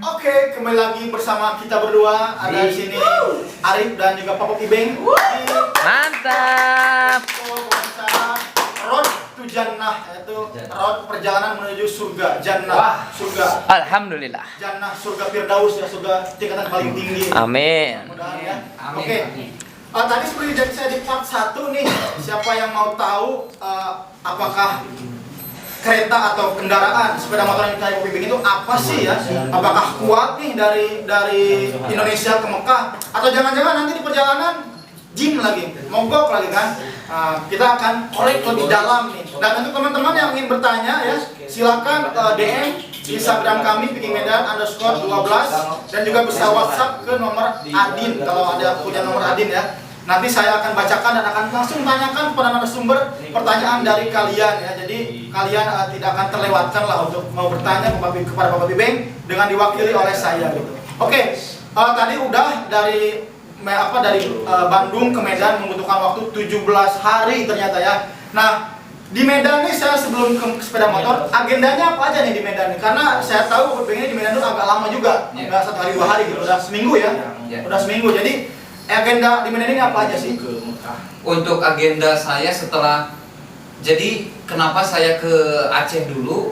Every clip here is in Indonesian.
Oke, kembali lagi bersama kita berdua. Ada di sini Arif dan juga Papa Ibeng. Mantap. Road to Jannah, yaitu road perjalanan menuju surga, Jannah, surga. Alhamdulillah. Jannah, surga Firdaus ya, surga tingkatan paling tinggi. Amin. Mudah-mudahan ya. Amin. Oke. Tadi seperti jadi saya di part 1 nih, siapa yang mau tahu apakah kereta atau kendaraan sepeda motor yang kayak Piping itu apa sih ya? Apakah kuat nih dari Indonesia ke Mekah? Atau jangan-jangan nanti di perjalanan gym lagi, mogok lagi kan? Kita akan korek lebih dalam nih. Dan untuk teman-teman yang ingin bertanya ya, silakan DM di Instagram kami @pikingmedan_12 dan juga bisa WhatsApp ke nomor Adin kalau ada punya nomor Adin ya. Nanti saya akan bacakan dan akan langsung tanyakan kepada narasumber pertanyaan dari kalian ya. Jadi kalian tidak akan terlewatkan lah untuk mau bertanya kepada Bapak Bibeng dengan diwakili oleh saya gitu. Oke, tadi udah dari Bandung ke Medan membutuhkan waktu 17 hari ternyata ya. Nah, di Medan nih saya sebelum ke sepeda motor, agendanya apa aja nih di Medan nih? Karena saya tahu Bapak Bibeng ini di Medan itu agak lama juga, nggak 1 hari 2 hari gitu, udah seminggu ya. Udah seminggu. Jadi agenda di Medan ini apa aja sih? Untuk agenda saya jadi kenapa saya ke Aceh dulu?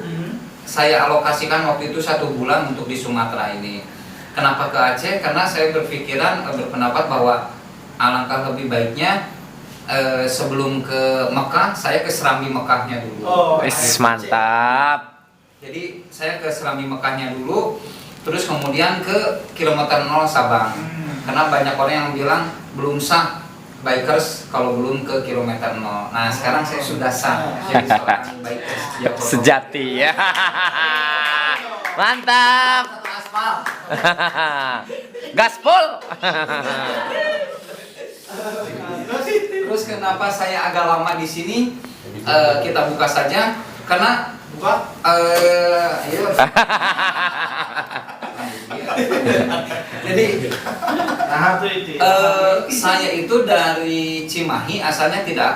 Saya alokasikan waktu itu 1 bulan untuk di Sumatera ini. Kenapa ke Aceh? Karena saya berpendapat bahwa alangkah lebih baiknya sebelum ke Mekah, saya ke Serambi Mekahnya dulu. Mantap. Jadi saya ke Serambi Mekahnya dulu, terus kemudian ke kilometer 0 Sabang. Karena banyak orang yang bilang belum sah bikers kalau belum ke kilometer 0. Nah, sekarang saya sudah sah jadi seorang bikers Sejati ya. Mantap. Aspal. Gaspol. Terus kenapa saya agak lama di sini? Kita buka saja karena jadi saya itu dari Cimahi, asalnya tidak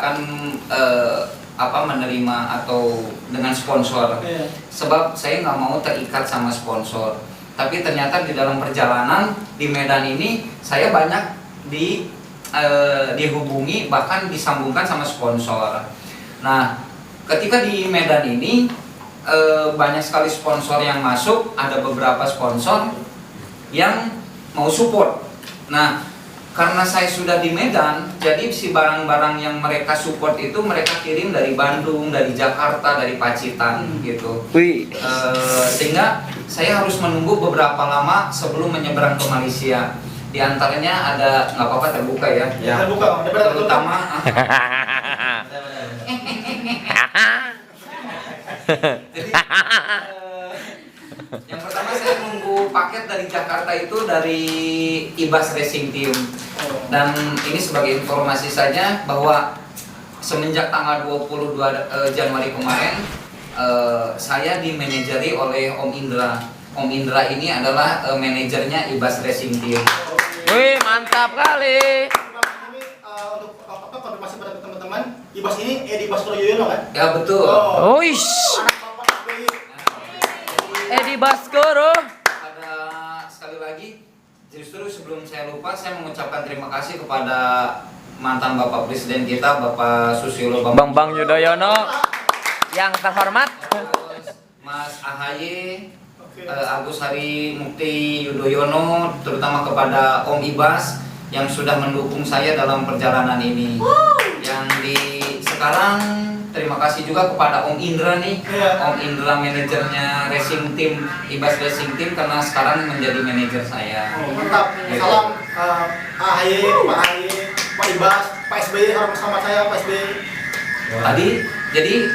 akan menerima atau dengan sponsor, sebab saya nggak mau terikat sama sponsor. Tapi ternyata di dalam perjalanan di Medan ini saya banyak dihubungi, bahkan disambungkan sama sponsor. Nah, ketika di Medan ini banyak sekali sponsor yang masuk, ada beberapa sponsor yang mau support. Nah, karena saya sudah di Medan, jadi si barang-barang yang mereka support itu mereka kirim dari Bandung, dari Jakarta, dari Pacitan gitu. Sehingga saya harus menunggu beberapa lama sebelum menyeberang ke Malaysia. Di antaranya ada, nggak apa-apa terbuka ya. Terbuka, terutama jadi, yang pertama saya nunggu paket dari Jakarta itu dari Ibas Racing Team. Dan ini sebagai informasi saja bahwa semenjak tanggal 22 Januari kemarin saya dimanajeri oleh Om Indra. Om Indra ini adalah manajernya Ibas Racing Team. Wih, mantap kali. Ini untuk konfirmasi pada teman-teman, Ibas ini Edi Baskoro Yoyono kan? Ya betul. Wish. Anak Bapak SBY. Edi Baskoro. Ada sekali lagi, justru sebelum saya lupa, saya mengucapkan terima kasih kepada mantan Bapak Presiden kita, Bapak Susilo Bambang Yudhoyono yang terhormat. Mas AHY, Agus Hari Mukti Yudhoyono, terutama kepada Om Ibas yang sudah mendukung saya dalam perjalanan ini. Yang sekarang terima kasih juga kepada Om Indra nih, Om Indra manajernya Racing Team, Ibas Racing Team, karena sekarang menjadi manajer saya. Mantap. Salam AHY, Pak AHY, Pak Ibas, Pak SBY, harus bersama saya Pak SBY. Tadi jadi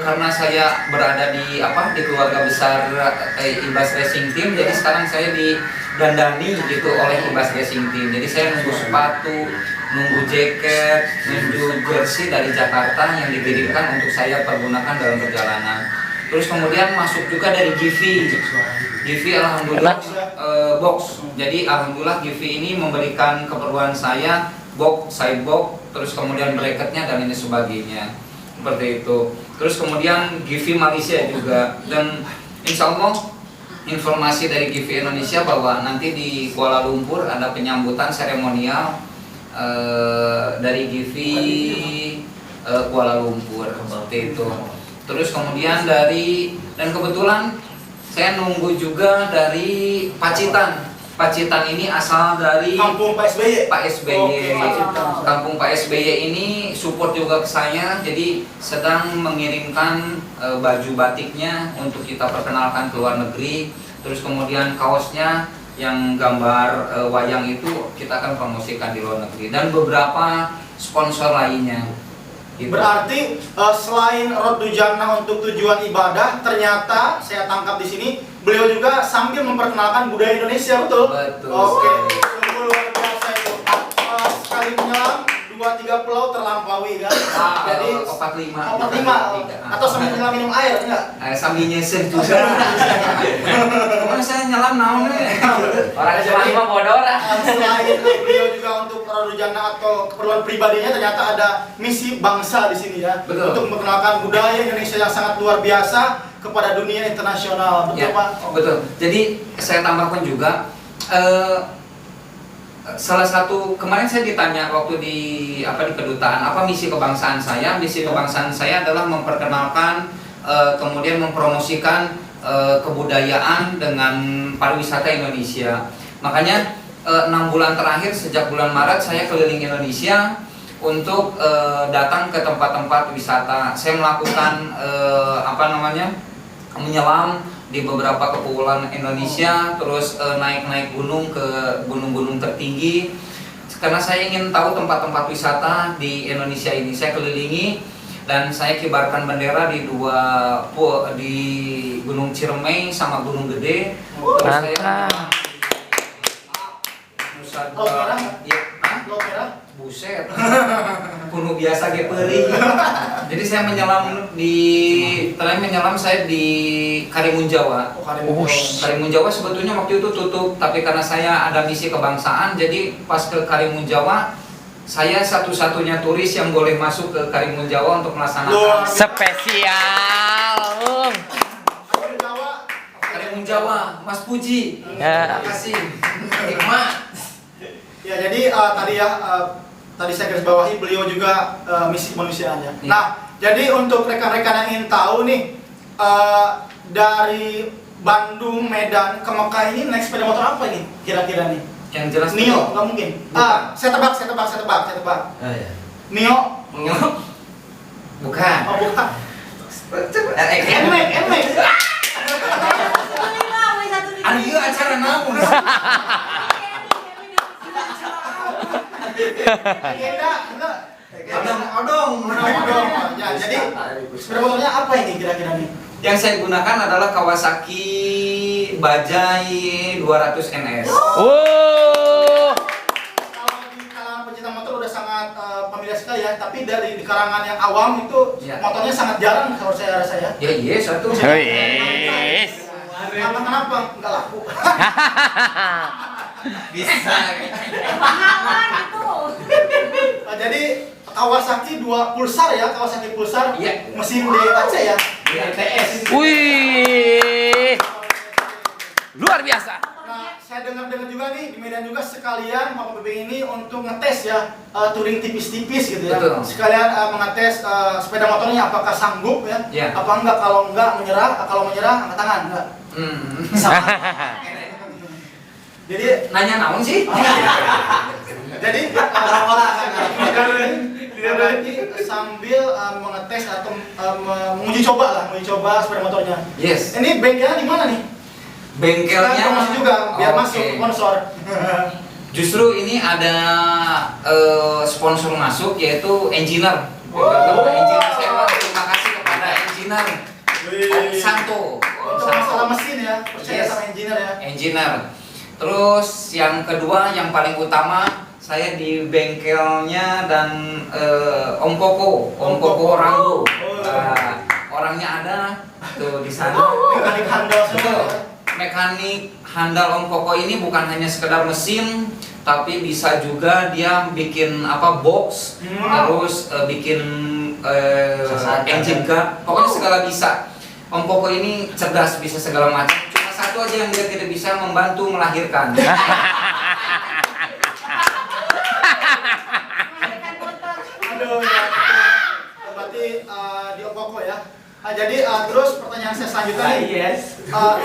karena saya berada di keluarga besar Ibas Racing Team, jadi sekarang saya didandani gitu oleh Ibas Racing Team. Jadi saya nunggu sepatu, nunggu jaket, nunggu jersey dari Jakarta yang dikirimkan untuk saya pergunakan dalam perjalanan. Terus kemudian masuk juga dari GV alhamdulillah box. Jadi alhamdulillah GV ini memberikan keperluan saya box, side box, terus kemudian bracketnya dan ini sebagainya. Seperti itu. Terus kemudian GV Malaysia juga, dan insya Allah informasi dari GIVI Indonesia bahwa nanti di Kuala Lumpur ada penyambutan seremonial dari GIVI Kuala Lumpur seperti itu. Terus kemudian dan kebetulan saya nunggu juga dari Pacitan. Pacitan ini asal dari Kampung Pak SBY. Pak SBY. Oke, Pacitan. Kampung Pak SBY ini support juga ke saya, jadi sedang mengirimkan baju batiknya untuk kita perkenalkan ke luar negeri. Terus kemudian kaosnya yang gambar wayang itu kita akan promosikan di luar negeri dan beberapa sponsor lainnya. Gitu. Berarti selain Rodu Jannah untuk tujuan ibadah, ternyata saya tangkap di sini beliau juga sambil memperkenalkan budaya Indonesia, betul? Betul. Oke, sungguh luar biasa itu. Sekali menyelam 2-3 pulau terlampaui kan? Jadi 45 atau sambil menyelam minum air enggak? sambil nyesir juga. Kemarin saya nyelam naon orang cuma bodoh lah. Selain beliau juga untuk Rodu Jannah atau keperluan pribadinya, ternyata ada misi bangsa di sini ya. Betul. Untuk memperkenalkan budaya Indonesia yang sangat luar biasa kepada dunia internasional, betul Ya, Pak? betul. Jadi saya tambahkan juga salah satu kemarin saya ditanya waktu di kedutaan apa misi kebangsaan saya. Misi kebangsaan saya adalah memperkenalkan kemudian mempromosikan kebudayaan dengan pariwisata Indonesia. Makanya 6 bulan terakhir sejak bulan Maret saya keliling Indonesia untuk datang ke tempat-tempat wisata. Saya melakukan menyelam di beberapa kepulauan Indonesia, terus naik-naik gunung ke gunung-gunung tertinggi. Karena saya ingin tahu tempat-tempat wisata di Indonesia ini. Saya kelilingi dan saya kibarkan bendera di di Gunung Ciremai sama Gunung Gede. Terus saya Laut Merah? Ya, Laut Merah? buset. Gunung biasa ge peuli. Jadi saya menyelam saya di Karimun Jawa. Karimun Jawa sebetulnya waktu itu tutup, tapi karena saya ada misi kebangsaan, jadi pas ke Karimun Jawa saya satu-satunya turis yang boleh masuk ke Karimun Jawa untuk melaksanakan Spesial. Karimun Jawa, Mas Puji. Ya. Terima kasih. Hikmat. Ya, jadi tadi saya garis bawahi beliau juga misi kemanusiaannya. Ya. Nah, jadi untuk rekan-rekan yang ingin tahu nih, dari Bandung, Medan ke Mekah ini naik sepeda motor apa nih kira-kira nih? Yang jelas Nio, nggak mungkin. Bukan. Saya tebak. Oh, ya. Nio. Bukan. Oh, bukan. Nmax. Nmax. Anu ieu acara naon? Odong. Ya, jadi sepeda motornya apa ini kira-kira nih? Yang saya gunakan adalah Kawasaki Bajaj 200 NS. Oh. Kalau di kalangan pencinta motor udah sangat familiar sekali ya, tapi di kalangan yang awam itu Ya. motornya sangat jarang kalau saya rasa ya. Ya iya satu. Wis. Kenapa? Enggak laku. Bisa. Jadi Kawasaki 2 Pulsar ya, Kawasaki Pulsar. Iya. Mesin DAC ya. TS. Wih. Luar biasa. Nah, saya dengar-dengar juga nih di Medan juga sekalian Bapak BB ini untuk ngetes ya touring tipis-tipis gitu ya. Betul. Sekalian mengetes sepeda motornya apakah sanggup ya. Ya. Apa enggak, kalau enggak menyerah, kalau menyerah angkat tangan enggak. Sama. Jadi Nanya naon sih? jadi berarti sambil mengetes atau menguji coba sepeda motornya. Yes. Ini bengkelnya di mana nih? Bengkelnya Kita promosi juga biar Oke. masuk sponsor. Justru ini ada sponsor masuk yaitu Engineer. Oh. Engineer saya terima kasih kepada Engineer Om Santo. Untuk masalah mesin ya, percaya Yes. sama engineer ya. Engineer. Terus yang kedua yang paling utama saya di bengkelnya dan Om Koko Ranggo. Orangnya ada tuh di sana. Mekanik handal semua. Betul. ya. Mekanik handal Om Koko ini bukan hanya sekedar mesin, tapi bisa juga dia bikin box, terus bikin engine guard, pokoknya segala bisa. Om Koko ini cerdas, bisa segala macam. Cuma satu aja yang dia tidak bisa, membantu melahirkan. Aduh ya. Berarti di Opoko ya. Nah, jadi terus pertanyaan saya selanjutnya nih.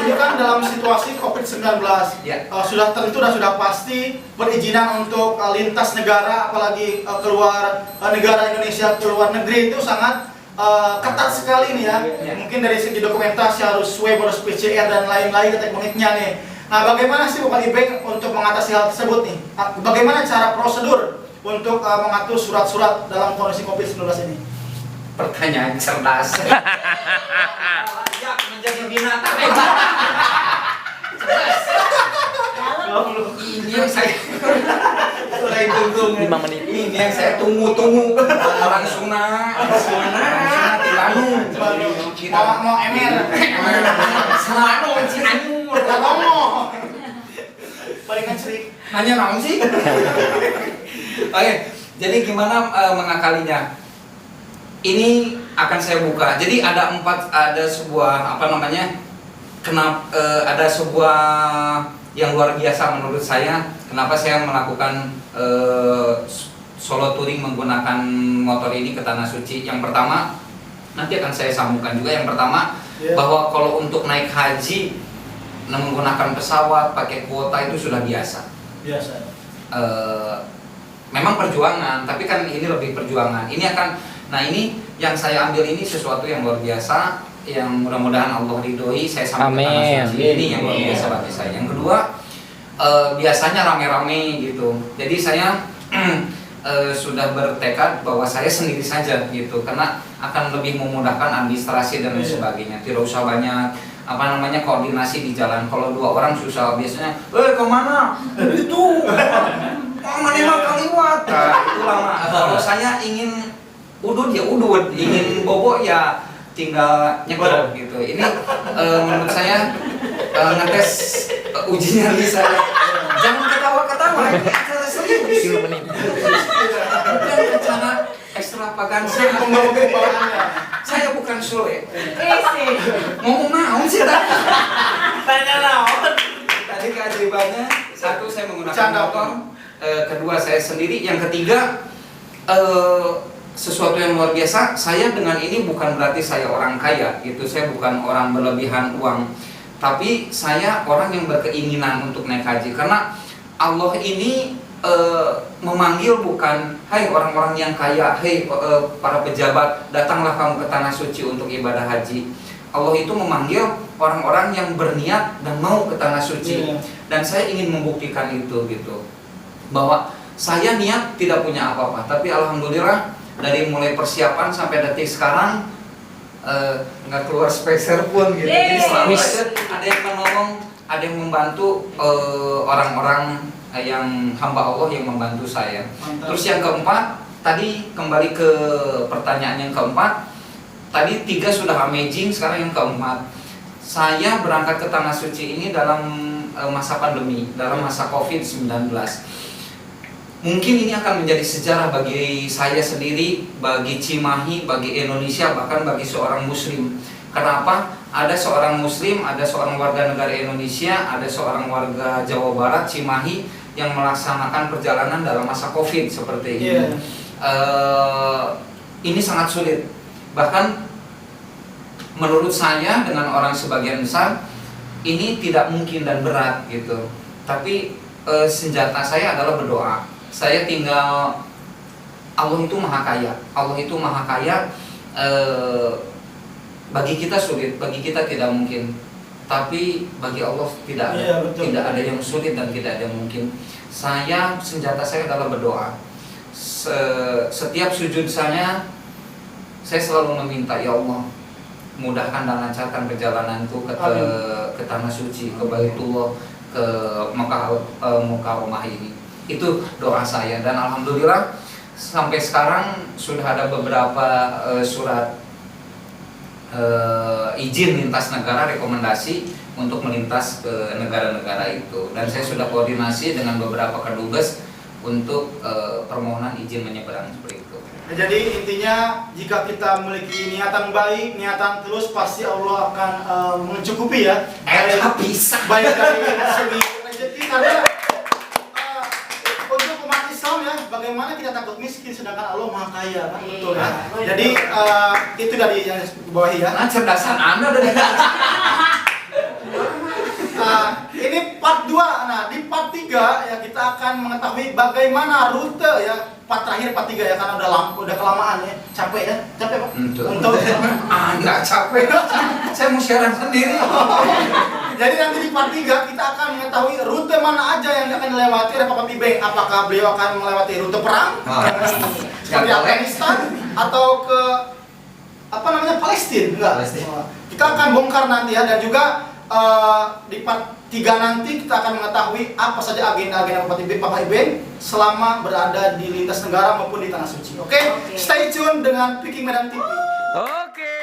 Ini kan dalam situasi COVID-19 Ya. sudah tentu dan sudah pasti perizinan untuk lintas negara, apalagi keluar negara Indonesia ke luar negeri itu sangat ketat sekali nih ya. Mungkin dari segi dokumentasi harus swab, harus PCR dan lain-lain tekniknya nih. Nah, bagaimana sih Bapak Ibeng untuk mengatasi hal tersebut nih? Bagaimana cara prosedur untuk mengatur surat-surat dalam kondisi COVID-19 ini? Pertanyaan cerdas. Layak menjadi binatang. Ini yang saya tunggu. 5 menit. Ini yang saya tunggu-tunggu. Orang Suna Tilanu. Mau emer. Selanu Cianjur. Gak ngomong. Palingan cerik. Nanya naon sih? Oke, jadi gimana mengakalinya? Ini akan saya buka. Jadi ada sebuah ada sebuah yang luar biasa menurut saya. Kenapa saya melakukan solo touring menggunakan motor ini ke Tanah Suci? Yang pertama, nanti akan saya sambungkan juga. Yang pertama, bahwa kalau untuk naik haji menggunakan pesawat pakai kuota itu sudah biasa. Biasa. Memang perjuangan, tapi kan ini lebih perjuangan. Nah ini yang saya ambil ini sesuatu yang luar biasa, yang mudah-mudahan Allah ridhoi. Saya sampai ke Tanah Suci ini yang luar biasa bagi saya. Yang kedua, biasanya rame-rame gitu. Jadi saya sudah bertekad bahwa saya sendiri saja gitu, karena akan lebih memudahkan administrasi dan lain sebagainya. Tidak usah banyak koordinasi di jalan. Kalau 2 orang susah biasanya. Kemana? Itu. Mana kaliwat. Itu lama. Kalau saya ingin udut ya udut, ingin bobo ya tinggal nyebrang gitu. Ini menurut saya ngetes uji nyali saya. Jangan ketawa-ketawa, ini acara serius. 10 menit. Bukan rencana ekstravaganza. Saya bukan Sule. Ngomong naon sih tadi? Tanya naon. Tadi keajaibannya, satu saya menggunakan motor, kedua saya sendiri, yang ketiga sesuatu yang luar biasa. Saya dengan ini bukan berarti saya orang kaya gitu, saya bukan orang berlebihan uang, tapi saya orang yang berkeinginan untuk naik haji, karena Allah ini memanggil bukan hai orang-orang yang kaya, hai para pejabat, datanglah kamu ke Tanah Suci untuk ibadah haji. Allah itu memanggil orang-orang yang berniat dan mau ke Tanah Suci. Dan saya ingin membuktikan itu gitu, bahwa saya niat tidak punya apa-apa, tapi alhamdulillah dari mulai persiapan sampai detik sekarang nggak keluar speser pun gitu. Jadi selalu ada yang menolong, ada yang membantu orang-orang yang hamba Allah yang membantu saya. Mantap. Terus yang keempat, tadi kembali ke pertanyaan yang keempat. Tadi 3 sudah amazing, sekarang yang keempat. Saya berangkat ke Tanah Suci ini dalam masa pandemi, dalam masa COVID-19. Mungkin ini akan menjadi sejarah bagi saya sendiri, bagi Cimahi, bagi Indonesia, bahkan bagi seorang muslim. Kenapa? Ada seorang muslim, ada seorang warga negara Indonesia, ada seorang warga Jawa Barat, Cimahi, yang melaksanakan perjalanan dalam masa COVID seperti ini. Ini sangat sulit. Bahkan menurut saya dengan orang sebagian besar ini tidak mungkin dan berat gitu. Tapi senjata saya adalah berdoa. Saya tinggal, Allah itu maha kaya. Allah itu maha kaya. Bagi kita sulit, bagi kita tidak mungkin. Tapi bagi Allah tidak ada yang sulit dan tidak ada yang mungkin. Senjata saya adalah berdoa. Setiap sujud saya selalu meminta, ya Allah, mudahkan dan lancarkan perjalananku ke Tanah Suci, ke Baitullah, ke Mukarramah ini. Itu doa saya, dan alhamdulillah sampai sekarang sudah ada beberapa surat izin lintas negara, rekomendasi untuk melintas ke negara-negara itu, dan saya sudah koordinasi dengan beberapa kedubes untuk permohonan izin menyeberang seperti itu. Jadi intinya jika kita memiliki niatan baik, niatan terus, pasti Allah akan mencukupi ya. Bisa. Baik dari segi rezeki, karena untuk umat Islam ya, bagaimana kita takut miskin sedangkan Allah Maha Kaya, kan betul ya. Jadi itu dari yang bawahi ya. Nah, cerdasan Anda dari Ini part 2. Nah, di part 3 ya kita akan mengetahui bagaimana rute ya. Part terakhir part 3 ya, karena udah kelamaan ya. Capek ya? Capek, Pak? Untuk Anda capek. Saya mau siaran sendiri. Jadi nanti di part 3 kita akan mengetahui rute mana aja yang akan dilewati oleh Papa Pibeng. Apakah beliau akan melewati rute perang seperti Afghanistan atau ke apa namanya Palestina? Enggak. Palestina. Kita akan bongkar nanti ya, dan juga di part 3 nanti kita akan mengetahui apa saja agenda-agenda Papa Ibeng selama berada di lintas negara maupun di Tanah Suci. Oke? Stay tune dengan Peking Medan TV. Oke.